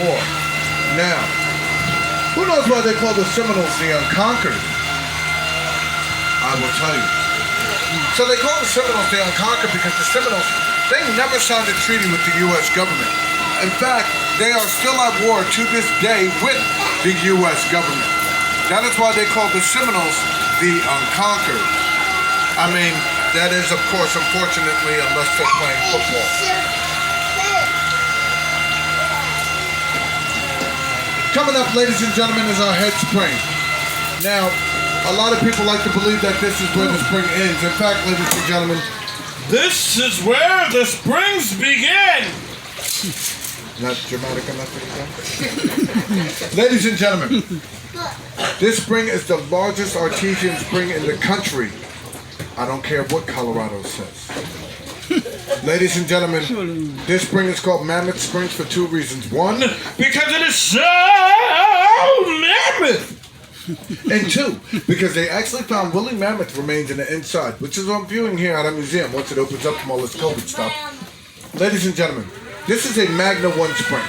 war. Now, who knows why they call the Seminoles the Unconquered? I will tell you. So they call the Seminoles the Unconquered because the Seminoles, they never signed a treaty with the U.S. government. In fact, they are still at war to this day with the U.S. government. That is why they call the Seminoles the Unconquered. I mean, that is, of course, unfortunately, unless they're playing football. Coming up, ladies and gentlemen, is our head spring. Now, a lot of people like to believe that this is where the spring ends. In fact, ladies and gentlemen, this is where the springs begin. Not dramatic enough for you. Ladies and gentlemen, this spring is the largest artesian spring in the country. I don't care what Colorado says. Ladies and gentlemen, this spring is called Mammoth Springs for two reasons. One, because it is so mammoth. And two, because they actually found woolly mammoth remains in the inside, which is what I'm viewing here at a museum once it opens up from all this COVID stuff. Ladies and gentlemen, this is a Magna 1 spring.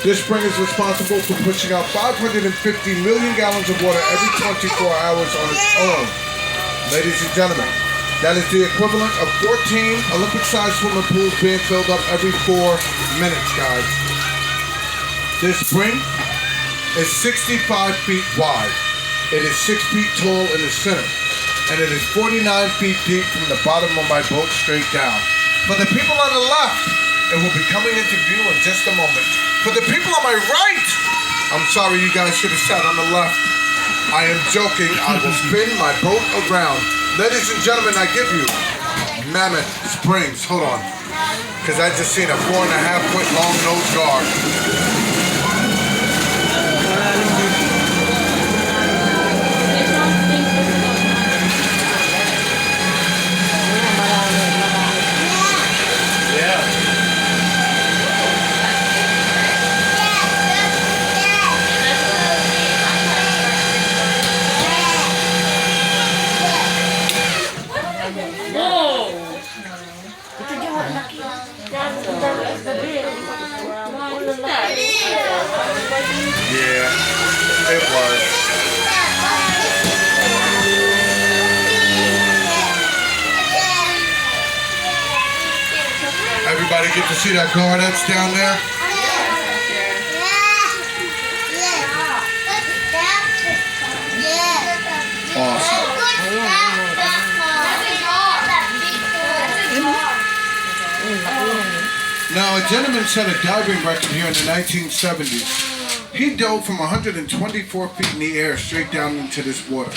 This spring is responsible for pushing out 550 million gallons of water every 24 hours on its own. Ladies and gentlemen, that is the equivalent of 14 Olympic-sized swimming pools being filled up every 4 minutes, guys. This spring is 65 feet wide. It is 6 feet tall in the center. And it is 49 feet deep from the bottom of my boat straight down. For the people on the left, it will be coming into view in just a moment. For the people on my right, I'm sorry, you guys should have sat on the left. I am joking. I will spin my boat around. Ladies and gentlemen, I give you Mammoth Springs. Hold on. Because I just seen a 4.5 foot long nose guard. Yeah, it was. Everybody get to see that guard that's down there? Awesome. Now, a gentleman set a diving record here in the 1970s. He dove from 124 feet in the air straight down into this water.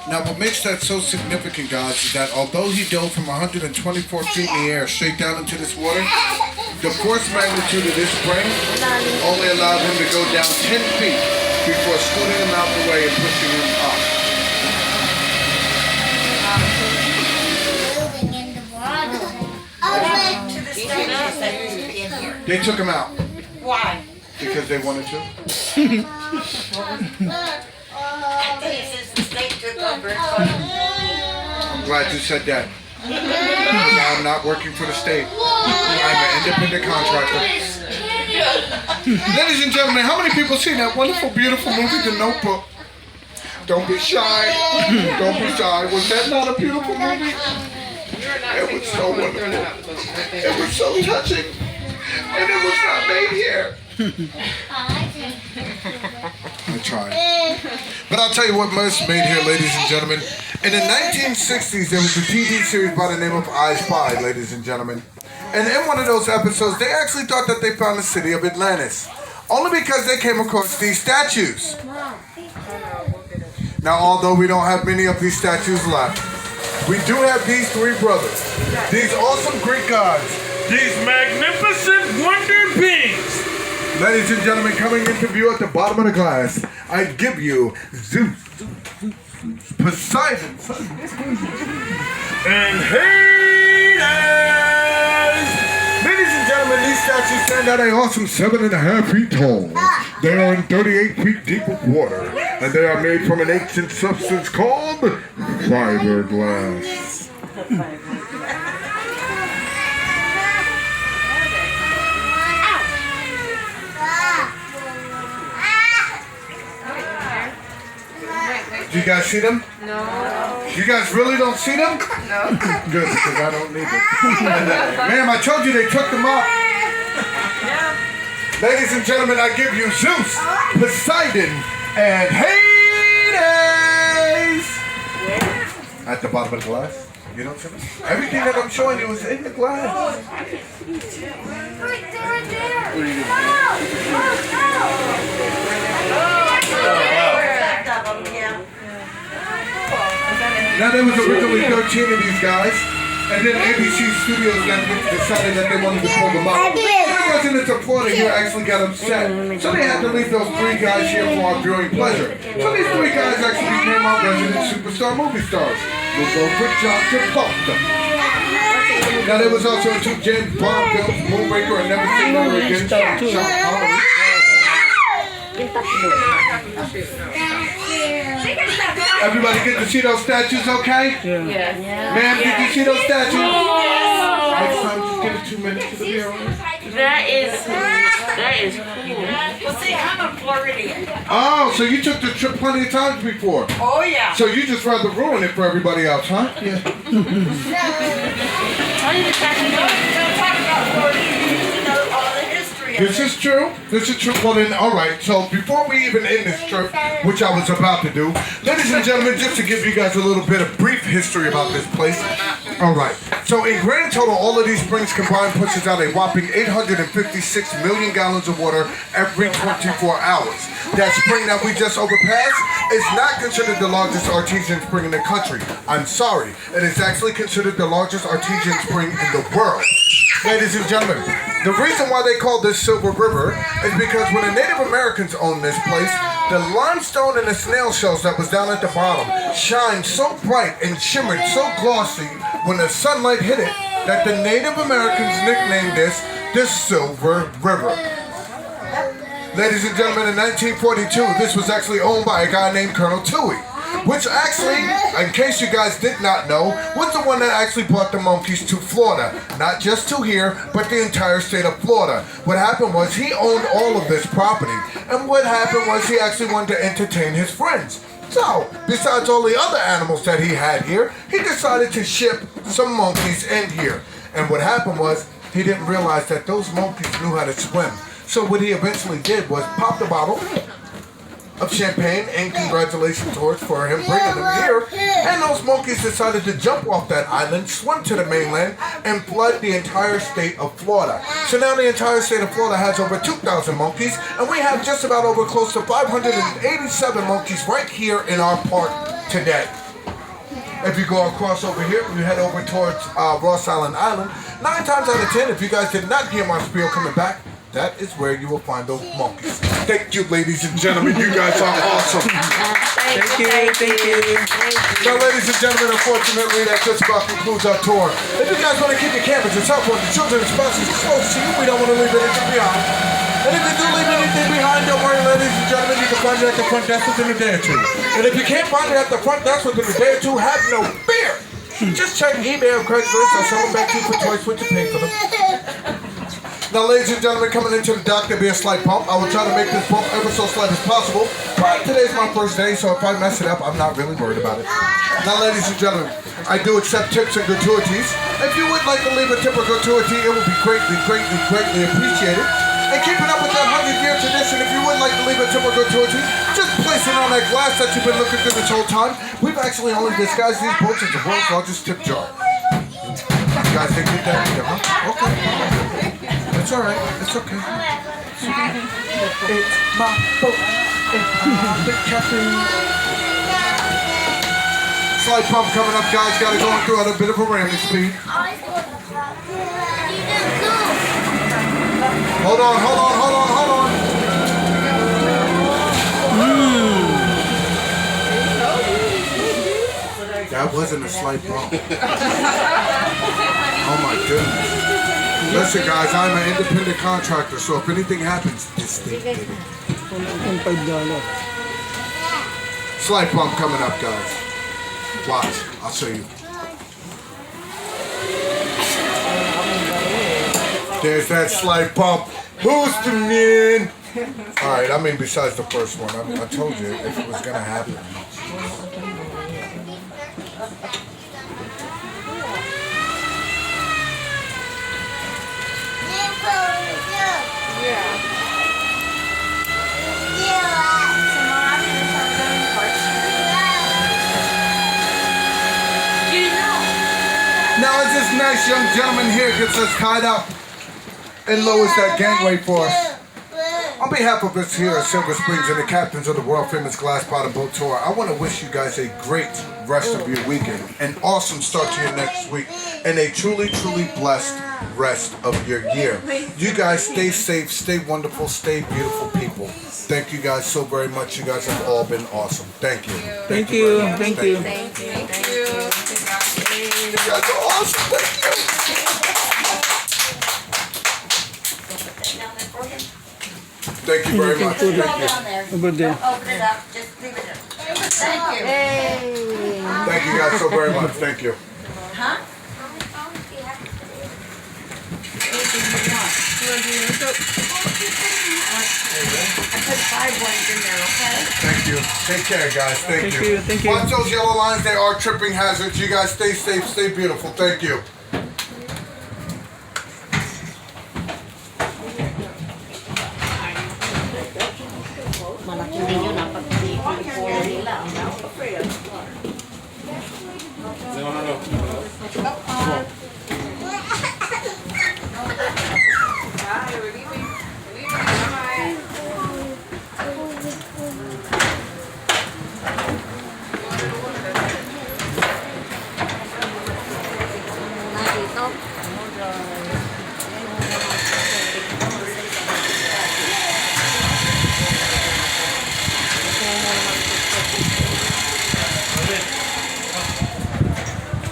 Now, what makes that so significant, guys, is that although he dove from 124 feet in the air straight down into this water, the force magnitude of this spring only allowed him to go down 10 feet before scooting him out the way and pushing him up. They took him out. Why? Because they wanted to. I'm glad you said that. Because I'm not working for the state. I'm an independent contractor. Ladies and gentlemen, how many people seen that wonderful, beautiful movie, The Notebook? Don't be shy. Don't be shy. Was that not a beautiful movie? It was so wonderful. It was so touching. And it was not made here. I tried. But I'll tell you what was made here, ladies and gentlemen. In the 1960s, there was a TV series by the name of I Spy, ladies and gentlemen. And in one of those episodes, they actually thought that they found the city of Atlantis. Only because they came across these statues. Now, although we don't have many of these statues left, we do have these three brothers. These awesome Greek gods. These magnificent wonder beings. Ladies and gentlemen, coming into view at the bottom of the glass, I give you Zeus, Poseidon, and Hades. Ladies and gentlemen, these statues stand at an awesome 7.5 feet tall. They are in 38 feet deep of water, and they are made from an ancient substance called fiberglass. Do you guys see them? No. You guys really don't see them? No. Good, because I don't need them. Ma'am, I told you they took them up. Yeah. Ladies and gentlemen, I give you Zeus, Poseidon, and Hades! At the bottom of the glass. You don't see them? Everything that I'm showing you is in the glass. Now there was originally 13 of these guys, and then ABC Studios decided that they wanted to pull them up. The residents of Florida here actually got upset, so they had to leave those 3 guys here for our viewing pleasure. So these 3 guys actually became our resident superstar movie stars. We'll go for John Travolta. Now there was also 2 James Bond films, Moonraker and Never Seen Her Again. Sean Connery. Everybody get to see those statues, okay? Yeah. Ma'am, did you see those statues? Next time, just give it 2 minutes to the bureau. That is cool. Well, see, I'm a Floridian. Oh, so you took the trip plenty of times before. Oh, yeah. So you just rather ruin it for everybody else, huh? Yeah. Tell you the fact Don't talk about Florida. You need to know all the history of This is true. This is true. Well then, all right. So before we even end this trip, which I was about to do, ladies and gentlemen, just to give you guys a little bit of brief history about this place. All right. So in grand total, all of these springs combined pushes out a whopping 856 million gallons of water every 24 hours. That spring that we just overpassed is not considered the largest artesian spring in the country. I'm sorry. It is actually considered the largest artesian spring in the world. Ladies and gentlemen, the reason why they call this Silver River is because when the Native Americans owned this place, the limestone and the snail shells that was down at the bottom shined so bright and shimmered so glossy when the sunlight hit it that the Native Americans nicknamed this the Silver River. Ladies and gentlemen, in 1942, this was actually owned by a guy named Colonel Toohey, which actually, in case you guys did not know, was the one that actually brought the monkeys to Florida. Not just to here, but the entire state of Florida. What happened was he owned all of this property, and what happened was he actually wanted to entertain his friends. So, besides all the other animals that he had here, he decided to ship some monkeys in here. And what happened was, he didn't realize that those monkeys knew how to swim. So what he eventually did was pop the bottle of champagne and congratulations towards for him bringing them here. And those monkeys decided to jump off that island, swim to the mainland, and flood the entire state of Florida. So now the entire state of Florida has over 2,000 monkeys, and we have just about over close to 587 monkeys right here in our park today. If you go across over here, you head over towards Ross Island Island. 9 times out of 10, if you guys did not hear my spiel coming back, that is where you will find those monkeys. Thank you, ladies and gentlemen. You guys are awesome. Thank you. So, ladies and gentlemen, unfortunately, that just about concludes our tour. If you guys want to keep your cameras, your cell phones, your children, and spouses close to you, we don't want to leave anything behind. And if you do leave anything behind, don't worry, ladies and gentlemen, you can find it at the front desk within a day or two. And if you can't find it at the front desk within a day or two, have no fear. Just check eBay or Craigslist. I'll sell them back to you for twice what you paid for them. Now, ladies and gentlemen, coming into the dock, there'll be a slight bump. I will try to make this bump ever so slight as possible. But today's my first day, so if I mess it up, I'm not really worried about it. Now, ladies and gentlemen, I do accept tips and gratuities. If you would like to leave a tip or gratuity, it would be greatly appreciated. And keeping up with that 100-year tradition, if you would like to leave a tip or gratuity, just place it on that glass that you've been looking through this whole time. We've actually only disguised these boats as the world's largest tip jar. You guys think you did that either, huh? Okay. It's alright. It's okay. It's my boat. I'm the captain. Slight pump coming up, guys. Got to go through at a bit of a ramming speed. Hold on. That wasn't a slight bump. Oh my goodness. Listen, guys, I'm an independent contractor, so if anything happens, this thing did it. Slight bump coming up, guys. Watch, I'll show you. There's that slight bump. Who's the man? Alright, I mean besides the first one. I told you if it was gonna happen. Now as this nice young gentleman here gets us tied up and lowers that gangway for us, on behalf of us here at Silver Springs and the captains of the world famous Glass Bottom Boat Tour, I want to wish you guys a great rest of your weekend, an awesome start to your next week, and a truly, truly blessed rest of your year. You guys stay safe, stay wonderful, stay beautiful people. Thank you guys so very much. You guys have all been awesome. Thank you. Thank you. very much. Thank you. You guys are awesome. Thank you. Thank you very much. Thank you. Have a good day. Open it up, just leave it there. Thank you. Thank you guys so very much. Thank you. Huh? I put 5 ones in there, okay? Thank you. Take care, guys. Thank you. Thank you. Watch those yellow lines. They are tripping hazards. You guys stay safe, stay beautiful. Thank you. Malaking din yun pag pinipili nila.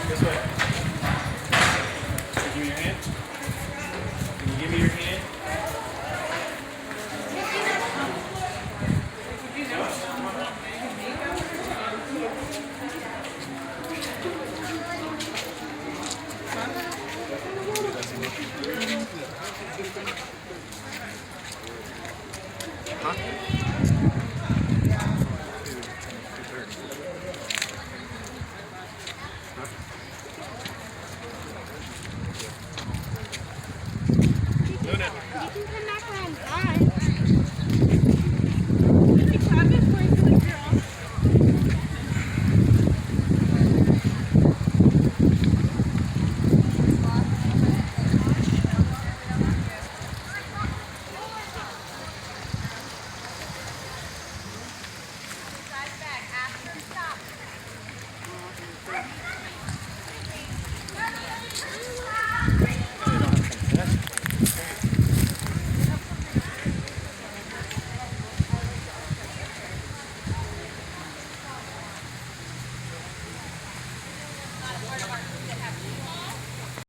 This way. Give me your hand. Can you give me your hand? Huh?